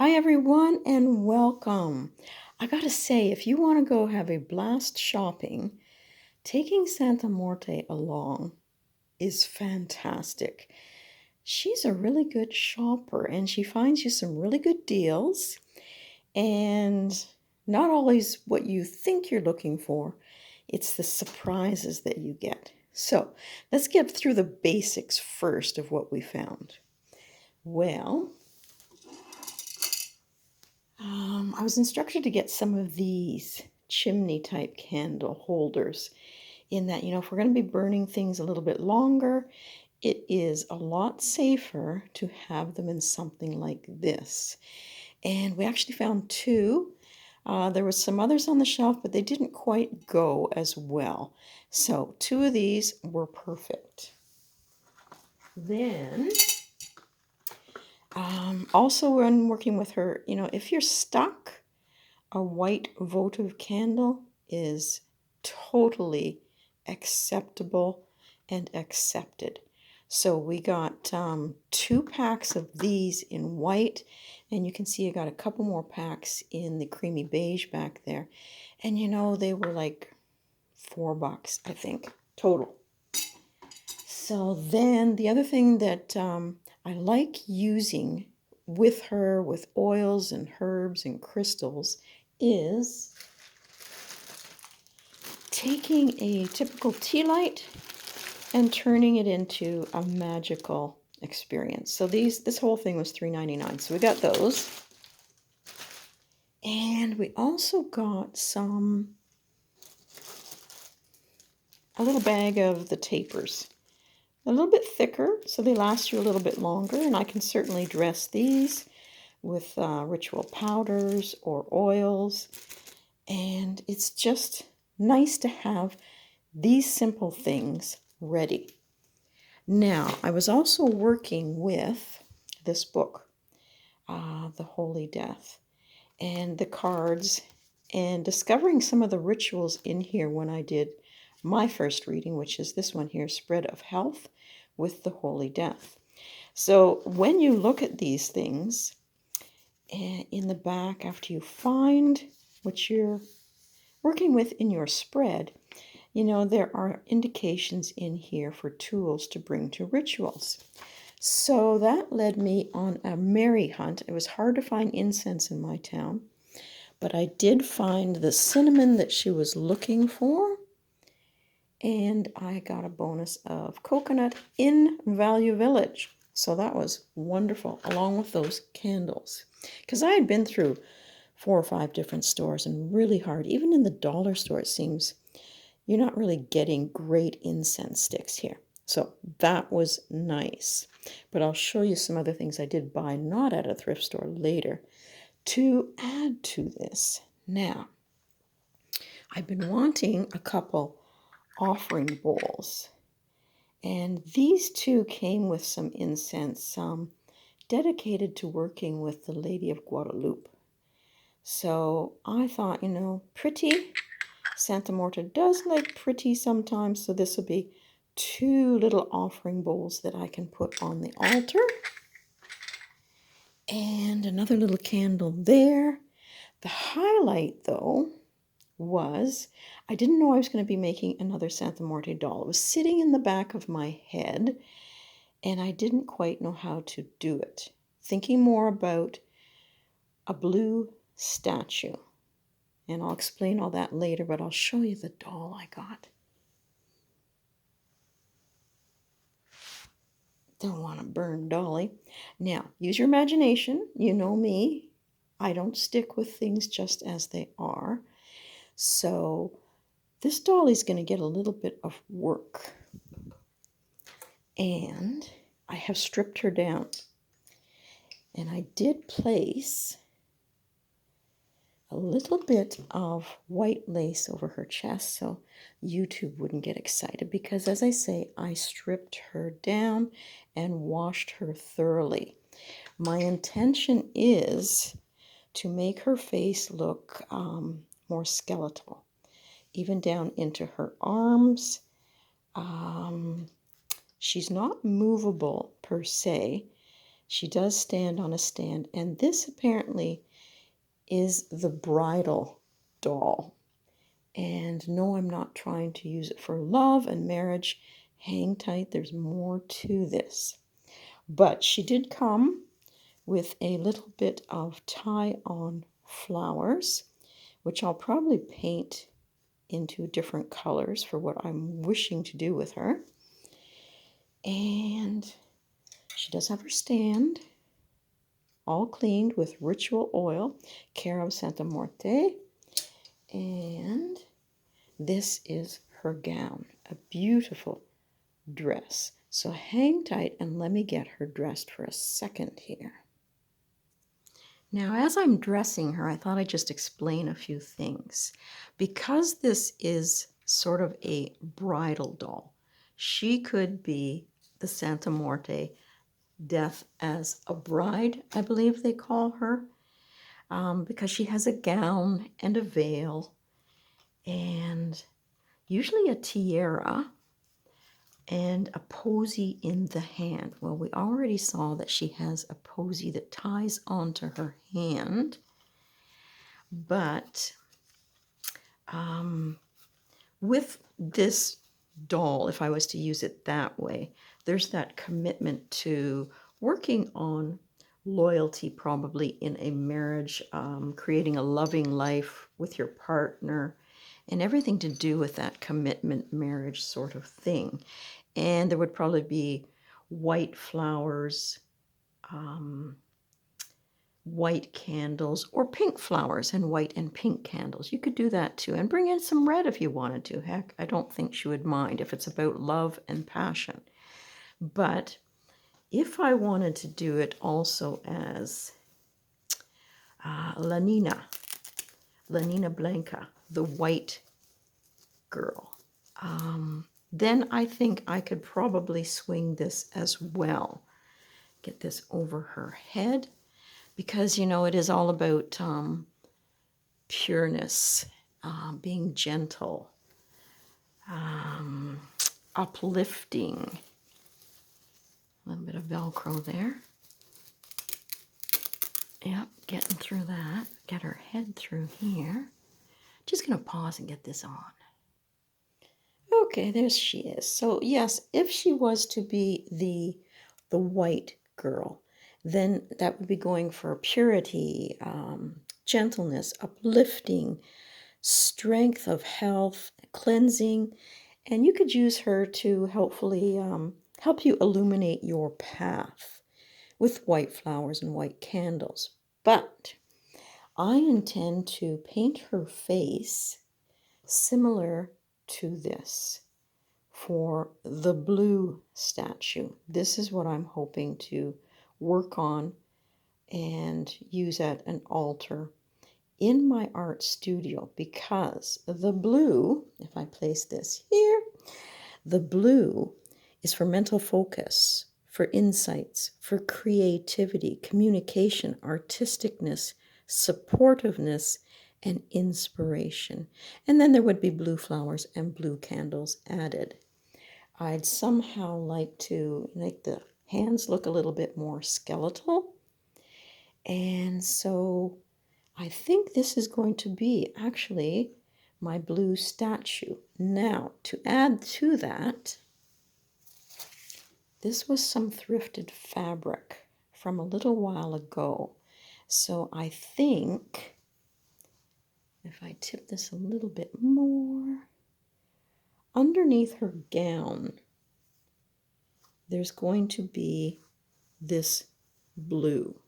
Hi, everyone, and welcome. I gotta say, if you want to go have a blast shopping, taking Santa Muerte along is fantastic. She's a really good shopper and she finds you some really good deals and not always what you think you're looking for. It's the surprises that you get. So let's get through the basics first of what we found. Well, I was instructed to get some of these chimney type candle holders in that, if we're going to be burning things a little bit longer, it is a lot safer to have them in something like this. And we actually found two. There were some others on the shelf, but they didn't quite go as well. So two of these were perfect. Then, also when working with her, if you're stuck, a white votive candle is totally acceptable and accepted. So we got 2 packs of these in white, and you can see I got a couple more packs in the creamy beige back there. And they were like $4, I think, total. So then the other thing that I like using with her, with oils and herbs and crystals, is taking a typical tea light and turning it into a magical experience. So this whole thing was $3.99. So we got those. And we also got a little bag of the tapers. A little bit thicker, so they last you a little bit longer, and I can certainly dress these with ritual powders or oils, and it's just nice to have these simple things ready. Now, I was also working with this book, The Holy Death, and the cards, and discovering some of the rituals in here when I did my first reading, which is this one here, Spread of Health with the Holy Death. So when you look at these things in the back, after you find what you're working with in your spread, there are indications in here for tools to bring to rituals. So that led me on a merry hunt. It was hard to find incense in my town, but I did find the cinnamon that she was looking for, and I got a bonus of coconut in Value Village. So that was wonderful, along with those candles. Because I had been through 4 or 5 different stores and really hard. Even in the dollar store, it seems you're not really getting great incense sticks here. So that was nice. But I'll show you some other things I did buy, not at a thrift store, later to add to this. Now, I've been wanting a couple offering bowls, and these two came with some incense dedicated to working with the Lady of Guadalupe. So I thought, pretty. Santa Muerte does like pretty sometimes, so this will be 2 little offering bowls that I can put on the altar. And another little candle there. The highlight, though, was I didn't know I was going to be making another Santa Muerte doll. It was sitting in the back of my head, and I didn't quite know how to do it. Thinking more about a blue statue. And I'll explain all that later, but I'll show you the doll I got. Don't want to burn dolly. Now, use your imagination. You know me. I don't stick with things just as they are. So this dolly's going to get a little bit of work. And I have stripped her down. And I did place a little bit of white lace over her chest so YouTube wouldn't get excited, because as I say, I stripped her down and washed her thoroughly. My intention is to make her face look more skeletal, even down into her arms. She's not movable per se. She does stand on a stand, and this apparently is the bridal doll. And no, I'm not trying to use it for love and marriage. Hang tight, there's more to this. But she did come with a little bit of tie-on flowers, which I'll probably paint into different colors for what I'm wishing to do with her. And she does have her stand, all cleaned with ritual oil, care of Santa Muerte. And this is her gown, a beautiful dress. So hang tight and let me get her dressed for a second here. Now, as I'm dressing her, I thought I'd just explain a few things. Because this is sort of a bridal doll, she could be the Santa Muerte, death as a bride, I believe they call her, because she has a gown and a veil and usually a tiara and a posy in the hand. Well, we already saw that she has a posy that ties onto her hand, but with this doll, if I was to use it that way, there's that commitment to working on loyalty, probably in a marriage, creating a loving life with your partner, and everything to do with that commitment marriage sort of thing. And there would probably be white flowers, white candles, or pink flowers and white and pink candles. You could do that too, and bring in some red if you wanted to. Heck, I don't think she would mind if it's about love and passion. But if I wanted to do it also as La Nina Blanca, the white girl, then I think I could probably swing this as well. Get this over her head, because, you know, it is all about pureness, being gentle, uplifting. A little bit of Velcro there. Yep, getting through that. Get her head through here. Just going to pause and get this on. Okay, there she is. So yes, if she was to be the white girl, then that would be going for purity, gentleness, uplifting, strength of health, cleansing, and you could use her to helpfully help you illuminate your path with white flowers and white candles. But I intend to paint her face similar to this for the blue statue. This is what I'm hoping to work on and use at an altar in my art studio, because the blue, if I place this here, the blue is for mental focus, for insights, for creativity, communication, artisticness, supportiveness, and inspiration. And then there would be blue flowers and blue candles added. I'd somehow like to make the hands look a little bit more skeletal. And so I think this is going to be actually my blue statue. Now, to add to that, this was some thrifted fabric from a little while ago. So I think if I tip this a little bit more, underneath her gown, there's going to be this blue,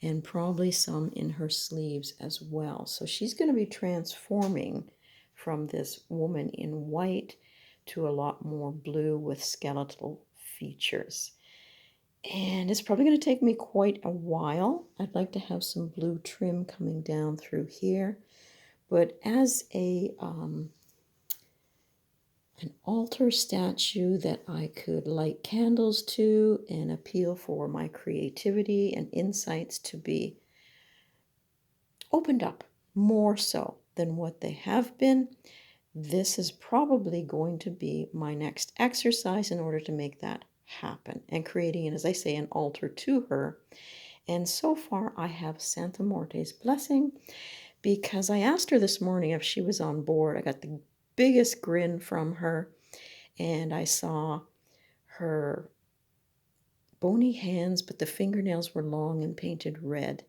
and probably some in her sleeves as well. So she's going to be transforming from this woman in white to a lot more blue with skeletal features. And it's probably going to take me quite a while. I'd like to have some blue trim coming down through here. But as an altar statue that I could light candles to and appeal for my creativity and insights to be opened up more so than what they have been, this is probably going to be my next exercise in order to make that happen and creating, as I say, an altar to her. And so far, I have Santa Muerte's blessing because I asked her this morning if she was on board. I got the biggest grin from her, and I saw her bony hands, but the fingernails were long and painted red.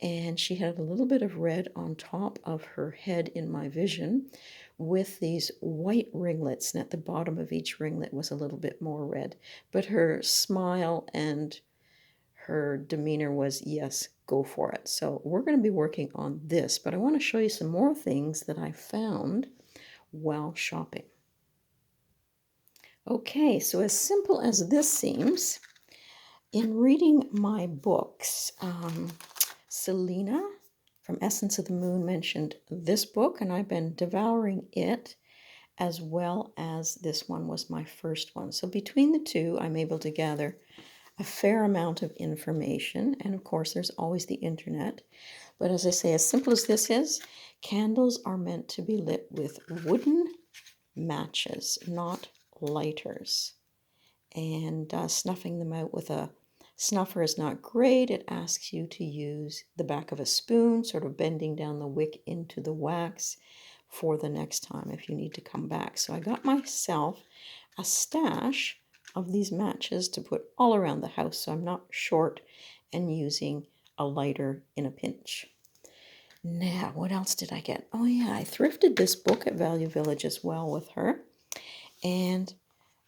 And she had a little bit of red on top of her head in my vision with these white ringlets, and at the bottom of each ringlet was a little bit more red. But her smile and her demeanor was, yes, go for it. So we're going to be working on this, but I want to show you some more things that I found while shopping. Okay, so as simple as this seems, in reading my books, Selena from Essence of the Moon mentioned this book, and I've been devouring it, as well as this one was my first one. So between the two, I'm able to gather a fair amount of information, and of course there's always the internet. But as I say, as simple as this is, candles are meant to be lit with wooden matches, not lighters. And snuffing them out with a snuffer is not great. It asks you to use the back of a spoon, sort of bending down the wick into the wax for the next time if you need to come back. So I got myself a stash of these matches to put all around the house so I'm not short and using a lighter in a pinch. Now, what else did I get? Oh yeah, I thrifted this book at Value Village as well with her. And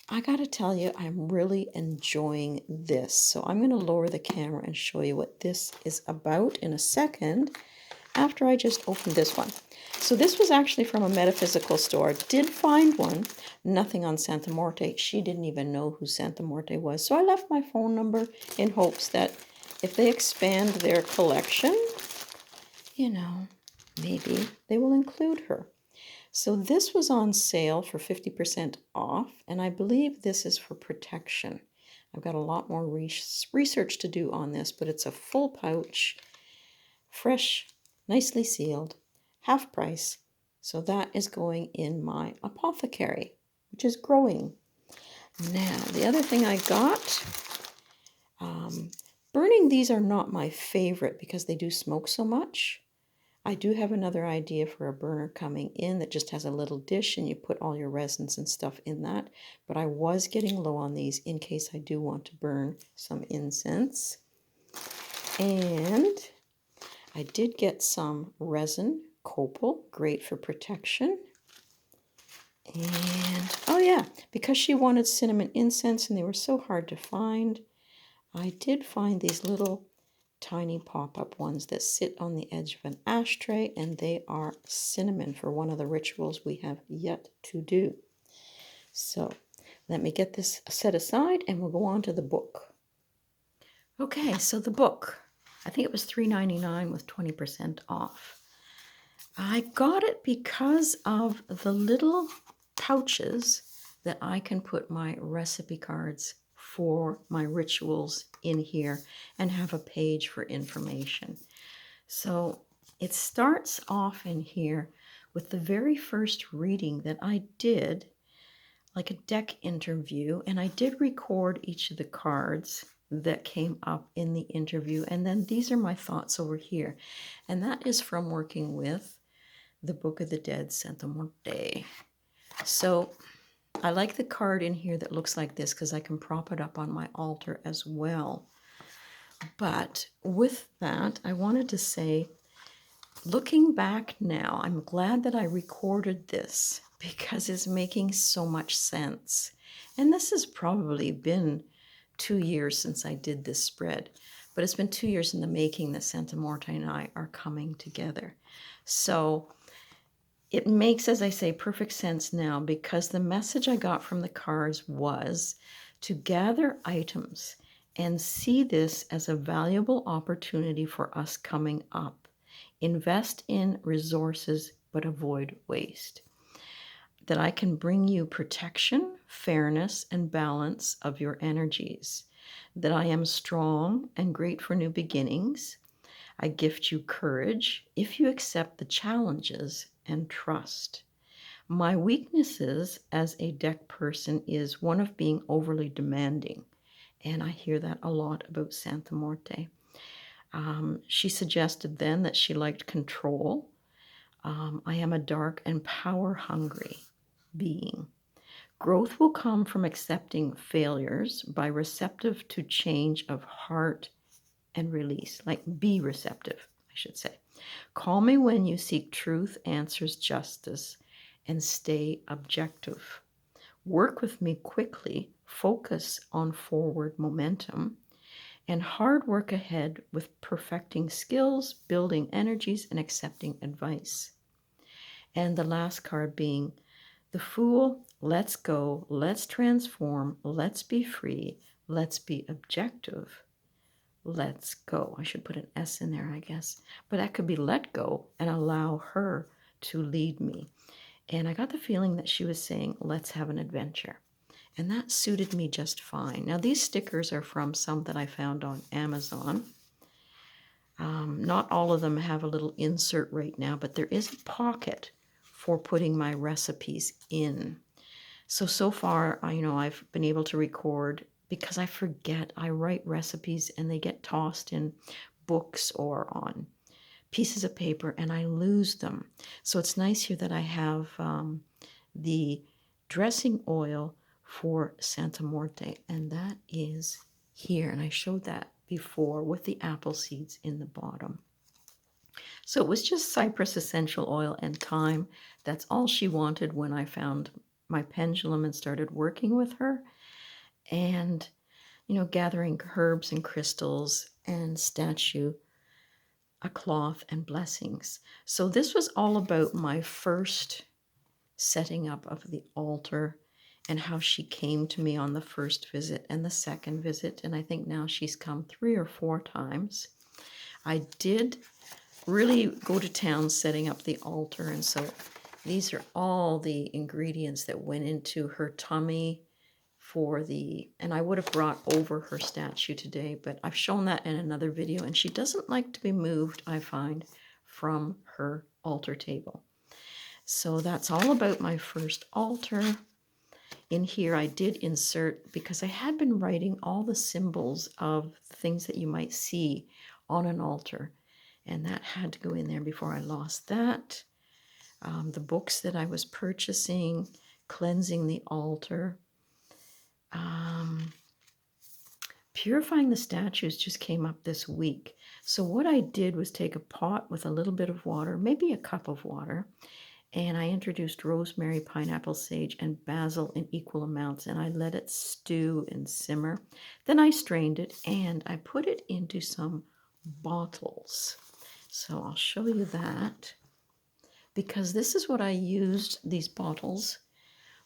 I gotta tell you, I'm really enjoying this. So I'm gonna lower the camera and show you what this is about in a second after I just opened this one. So this was actually from a metaphysical store. Did find one, nothing on Santa Muerte. She didn't even know who Santa Muerte was. So I left my phone number in hopes that if they expand their collection, you know, maybe they will include her. So this was on sale for 50% off, and I believe this is for protection. I've got a lot more research to do on this, but it's a full pouch, fresh, nicely sealed, half price. So that is going in my apothecary, which is growing. Now, the other thing I got, burning these are not my favorite because they do smoke so much. I do have another idea for a burner coming in that just has a little dish and you put all your resins and stuff in that. But I was getting low on these in case I do want to burn some incense. And I did get some resin copal, great for protection. And, oh yeah, because she wanted cinnamon incense and they were so hard to find, I did find these little tiny pop-up ones that sit on the edge of an ashtray, and they are cinnamon for one of the rituals we have yet to do. So let me get this set aside and we'll go on to the book. Okay, so the book, I think it was $3.99 with 20% off. I got it because of the little pouches that I can put my recipe cards for my rituals in here and have a page for information. So it starts off in here with the very first reading that I did, like a deck interview, and I did record each of the cards that came up in the interview, and then these are my thoughts over here, and that is from working with the Book of the Dead, Santa Muerte. So I like the card in here that looks like this because I can prop it up on my altar as well. But with that, I wanted to say, looking back now, I'm glad that I recorded this because it's making so much sense. And this has probably been 2 years since I did this spread, but it's been 2 years in the making that Santa Muerte and I are coming together. So it makes, as I say, perfect sense now because the message I got from the cards was to gather items and see this as a valuable opportunity for us coming up. Invest in resources, but avoid waste. That I can bring you protection, fairness, and balance of your energies. That I am strong and great for new beginnings. I gift you courage if you accept the challenges and trust. My weaknesses as a deck person is one of being overly demanding. And I hear that a lot about Santa Muerte. She suggested then that she liked control. I am a dark and power hungry being. Growth will come from accepting failures by receptive to change of heart and release. Like, be receptive, I should say. Call me when you seek truth, answers, justice, and stay objective. Work with me quickly, focus on forward momentum, and hard work ahead with perfecting skills, building energies, and accepting advice. And the last card being the Fool. Let's go, let's transform, let's be free, let's be objective, let's go. I should put an S in there, I guess. But that could be let go and allow her to lead me. And I got the feeling that she was saying, let's have an adventure. And that suited me just fine. Now, these stickers are from some that I found on Amazon. Not all of them have a little insert right now, but there is a pocket for putting my recipes in. So far, I've been able to record because I forget. I write recipes and they get tossed in books or on pieces of paper and I lose them. So it's nice here that I have the dressing oil for Santa Muerte, and that is here. And I showed that before with the apple seeds in the bottom. So it was just cypress essential oil and thyme. That's all she wanted when I found my pendulum and started working with her. And, gathering herbs and crystals and statue, a cloth, and blessings. So this was all about my first setting up of the altar and how she came to me on the first visit and the second visit. And I think now she's come 3 or 4 times. I did really go to town setting up the altar. And so these are all the ingredients that went into her tummy and I would have brought over her statue today, but I've shown that in another video, and she doesn't like to be moved, I find, from her altar table. So that's all about my first altar. In here I did insert, because I had been writing all the symbols of things that you might see on an altar, and that had to go in there before I lost that. The books that I was purchasing, cleansing the altar. Purifying the statues just came up this week. So what I did was take a pot with a little bit of water, maybe a cup of water, and I introduced rosemary, pineapple, sage, and basil in equal amounts, and I let it stew and simmer. Then I strained it, and I put it into some bottles. So I'll show you that, because this is what I used these bottles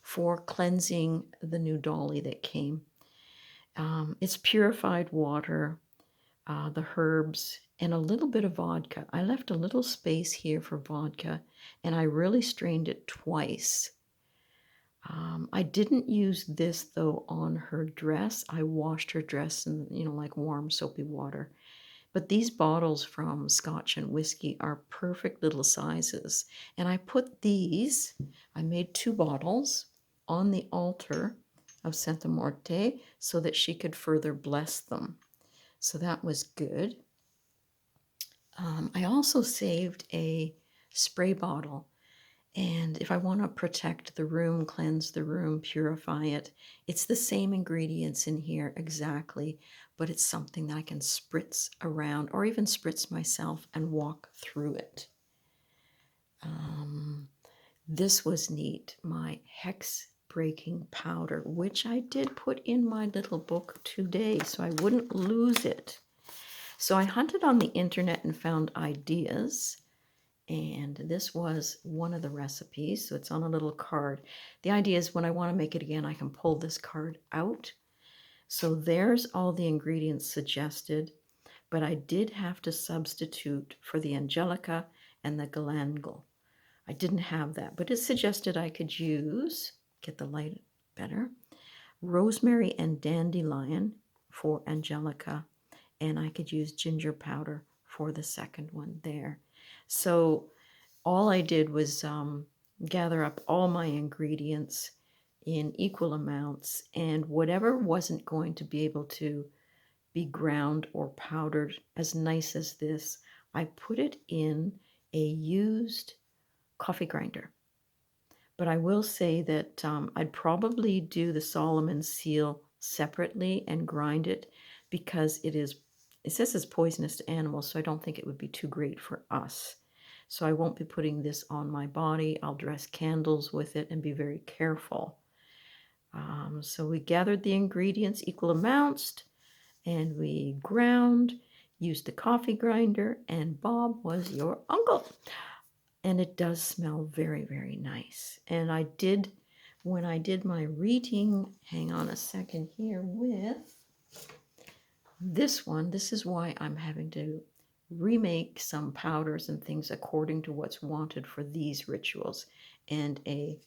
for cleansing the new dolly that came. It's purified water, the herbs, and a little bit of vodka. I left a little space here for vodka, and I really strained it twice. I didn't use this, though, on her dress. I washed her dress in, like warm, soapy water. But these bottles from Scotch and Whiskey are perfect little sizes. And I put these, I made 2 bottles on the altar of Santa Muerte so that she could further bless them. So that was good. I also saved a spray bottle. And if I want to protect the room, cleanse the room, purify it, it's the same ingredients in here exactly, but it's something that I can spritz around or even spritz myself and walk through it. This was neat, my hex breaking powder, which I did put in my little book today so I wouldn't lose it. So I hunted on the internet and found ideas. And this was one of the recipes, so it's on a little card. The idea is when I want to make it again, I can pull this card out. So there's all the ingredients suggested, but I did have to substitute for the Angelica and the galangal. I didn't have that, but it suggested I could use, get the light better, rosemary and dandelion for Angelica, and I could use ginger powder for the second one there. So all I did was gather up all my ingredients in equal amounts, and whatever wasn't going to be able to be ground or powdered as nice as this, I put it in a used coffee grinder. But I will say that I'd probably do the Solomon seal separately and grind it, because it says it's poisonous to animals, so I don't think it would be too great for us. So I won't be putting this on my body. I'll dress candles with it and be very careful. So we gathered the ingredients, equal amounts, and we ground, used the coffee grinder, and Bob was your uncle. And it does smell very, very nice. And when I did my reading, hang on a second here, with this one, this is why I'm having to remake some powders and things according to what's wanted for these rituals. And a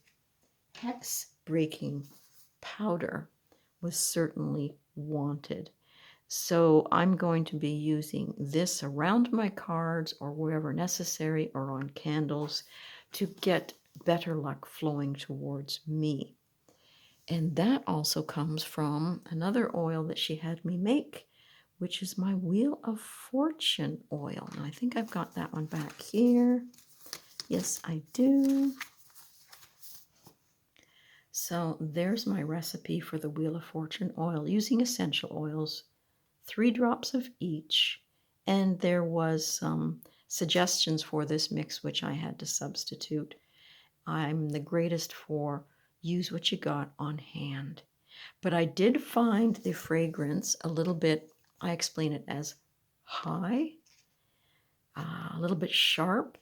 hex breaking powder was certainly wanted. So I'm going to be using this around my cards or wherever necessary, or on candles, to get better luck flowing towards me. And that also comes from another oil that she had me make, which is my Wheel of Fortune oil. And I think I've got that one back here. Yes, I do. So there's my recipe for the Wheel of Fortune oil, using essential oils, 3 drops of each. And there was some suggestions for this mix, which I had to substitute. I'm the greatest for use what you got on hand. But I did find the fragrance a little bit, I explain it as high, a little bit sharp.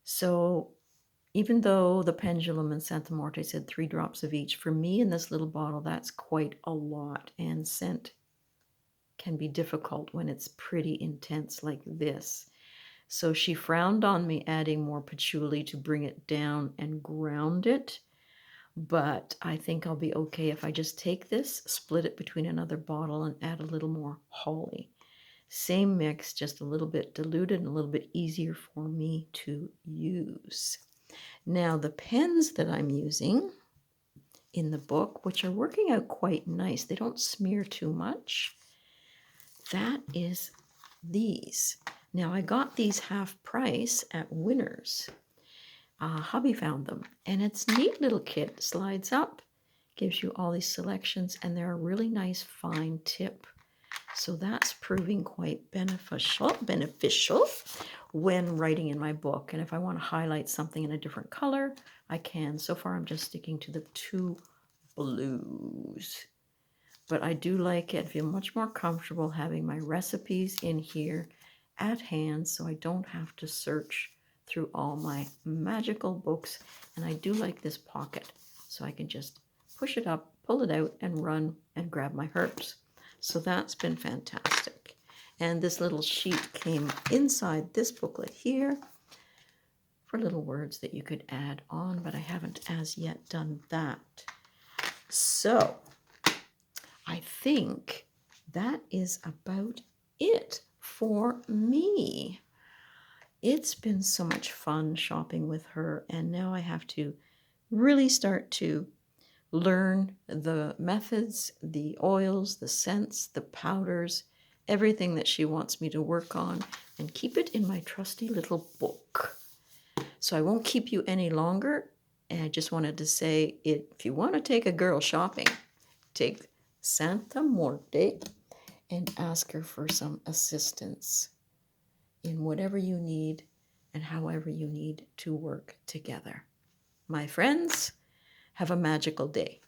So even though the pendulum in Santa Muerte said 3 drops of each, for me in this little bottle, that's quite a lot. And scent can be difficult when it's pretty intense like this. So she frowned on me adding more patchouli to bring it down and ground it. But I think I'll be okay if I just take this, split it between another bottle, and add a little more holly. Same mix, just a little bit diluted and a little bit easier for me to use. Now the pens that I'm using in the book, which are working out quite nice, they don't smear too much, that is these. Now I got these half price at Winners. Hubby found them, and it's a neat little kit. Slides up, gives you all these selections, and they're a really nice fine tip. So that's proving quite beneficial when writing in my book. And if I want to highlight something in a different color, I can. So far I'm just sticking to the 2 blues. But I do like it. I feel much more comfortable having my recipes in here at hand, so I don't have to search through all my magical books. And I do like this pocket, so I can just push it up, pull it out, and run and grab my herbs. So that's been fantastic. And this little sheet came inside this booklet here for little words that you could add on, but I haven't as yet done that. So I think that is about it for me. It's been so much fun shopping with her, and now I have to really start to learn the methods, the oils, the scents, the powders, everything that she wants me to work on, and keep it in my trusty little book. So I won't keep you any longer, and I just wanted to say, if you want to take a girl shopping, take Santa Muerte and ask her for some assistance in whatever you need and however you need to work together. My friends, have a magical day.